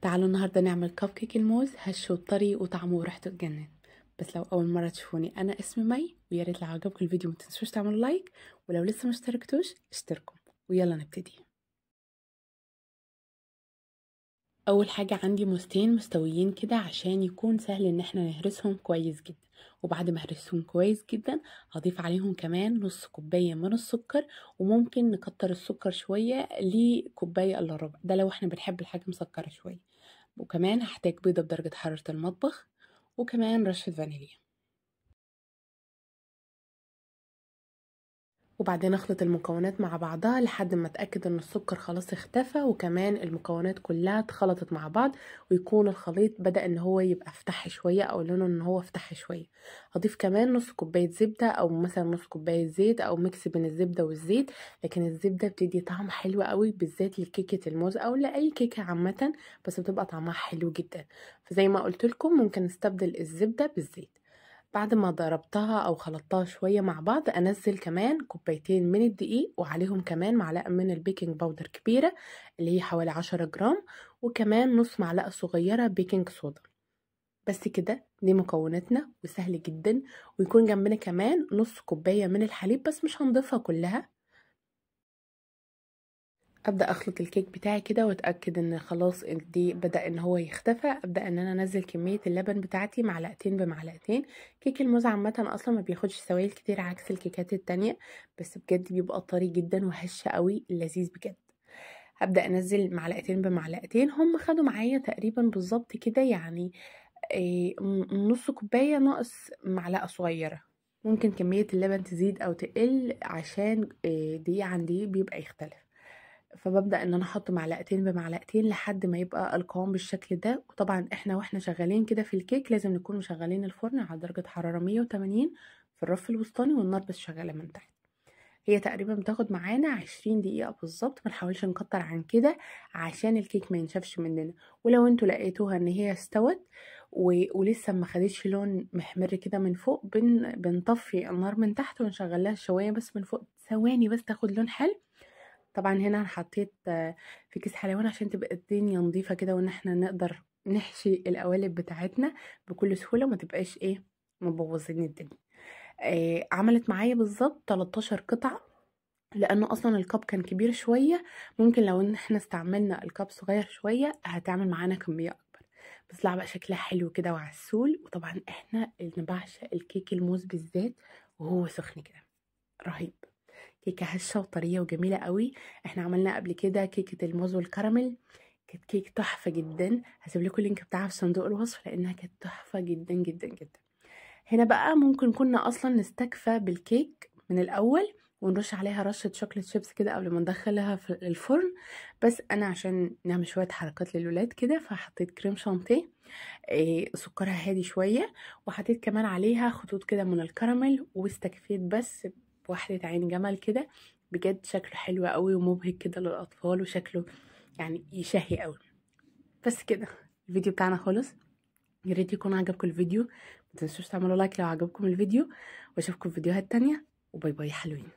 تعالوا النهاردة نعمل كب كيك الموز هش وطري وطعمه وريحته تجنن. بس لو أول مرة تشوفوني أنا اسمي مي، وياريت لو عجبكم الفيديو متنسوش تعملوا لايك، ولو لسه مشتركتوش اشتركوا. ويلا نبتدي. أول حاجة عندي موزتين مستويين كده عشان يكون سهل إن احنا نهرسهم كويس جدا. وبعد ما هرسهم كويس جدا هضيف عليهم كمان نص كوباية من السكر، وممكن نكتر السكر شوية لكوباية إلا ربع، ده لو احنا بنحب الحاجة مسكرة شوية. وكمان هحتاج بيضة بدرجة حرارة المطبخ، وكمان رشة فانيليا. وبعدين اخلط المكونات مع بعضها لحد ما اتاكد ان السكر خلاص اختفى، وكمان المكونات كلها اتخلطت مع بعض، ويكون الخليط بدأ ان هو يبقى فتح شويه او لونه ان هو فتح شويه. هضيف كمان نص كوبايه زبده او مثلا نص كوبايه زيت او ميكس بين الزبده والزيت، لكن الزبده بتدي طعم حلو قوي بالذات لكيكه الموز او لاي كيكه عامه، بس بتبقى طعمها حلو جدا. فزي ما قلت لكم ممكن نستبدل الزبده بالزيت. بعد ما ضربتها او خلطتها شوية مع بعض انزل كمان كوبايتين من الدقيق، وعليهم كمان معلقة من البيكنج باودر كبيرة اللي هي حوالي 10 جرام، وكمان نص معلقة صغيرة بيكنج صودا. بس كده دي مكوناتنا وسهل جدا. ويكون جنبنا كمان نص كوباية من الحليب بس مش هنضيفها كلها. ابدا اخلط الكيك بتاعي كده واتاكد ان خلاص دي بدا ان هو يختفى. ابدا ان انا انزل كميه اللبن بتاعتي معلقتين بمعلقتين. كيك الموز عامه اصلا ما بياخدش سوائل كتير عكس الكيكات التانية، بس بجد بيبقى طري جدا وهش قوي لذيذ بجد. هبدا انزل معلقتين بمعلقتين، هم خدوا معايا تقريبا بالظبط كده يعني نص كوبايه ناقص معلقه صغيره. ممكن كميه اللبن تزيد او تقل عشان دقيقه عن دقيقه بيبقى يختلف. فببدأ ان انا احط معلقتين بمعلقتين لحد ما يبقى القوام بالشكل ده. وطبعا احنا واحنا شغالين كده في الكيك لازم نكون مشغلين الفرن على درجة حرارة 180 في الرف الوسطاني، والنار بس شغالة من تحت. هي تقريبا بتاخد معانا 20 دقيقة بالظبط، ما نحاولش نكتر عن كده عشان الكيك ما ينشفش مننا. ولو انتوا لقيتوها ان هي استوت ولسه ما خدتش لون محمر كده من فوق، بنطفي النار من تحت ونشغلها شوية بس من فوق ثواني بس تاخد لون حلو. طبعا هنا انا حطيت في كيس حلواني عشان تبقى الدنيا نظيفة كده، وان احنا نقدر نحشي القوالب بتاعتنا بكل سهولة وما تبقاش مبوظين الدنيا. عملت معايا بالظبط 13 قطعة، لانه اصلا الكب كان كبير شوية. ممكن لو ان احنا استعملنا الكب صغير شوية هتعمل معانا كمية اكبر. بس لا بقى شكلها حلو كده وعسول. وطبعا احنا اللي بعشق الكيك الموز بالذات وهو سخن كده رهيب. كيكه هشه وطريه وجميله قوي. احنا عملنا قبل كده كيكه الموز والكراميل، كانت كيك تحفه جدا. هسيب لكم اللينك بتاعها في صندوق الوصف لانها كانت تحفه جدا جدا جدا. هنا بقى ممكن كنا اصلا نستكفى بالكيك من الاول ونرش عليها رشه شوكليت شيبس كده قبل ما ندخلها في الفرن، بس انا عشان نعمل شويه حركات للولاد كده فحطيت كريم شانتيه سكرها هادي شويه، وحطيت كمان عليها خطوط كده من الكراميل، واستكفيت بس بواحده عين جمل كده. بجد شكله حلو قوي ومبهج كده للاطفال، وشكله يعني يشهي قوي. بس كده الفيديو بتاعنا خلص. يا ريت يكون عجبكم الفيديو، متنسوش تعملوا لايك لو عجبكم الفيديو، واشوفكم في فيديوهات تانية، وباي باي حلوين.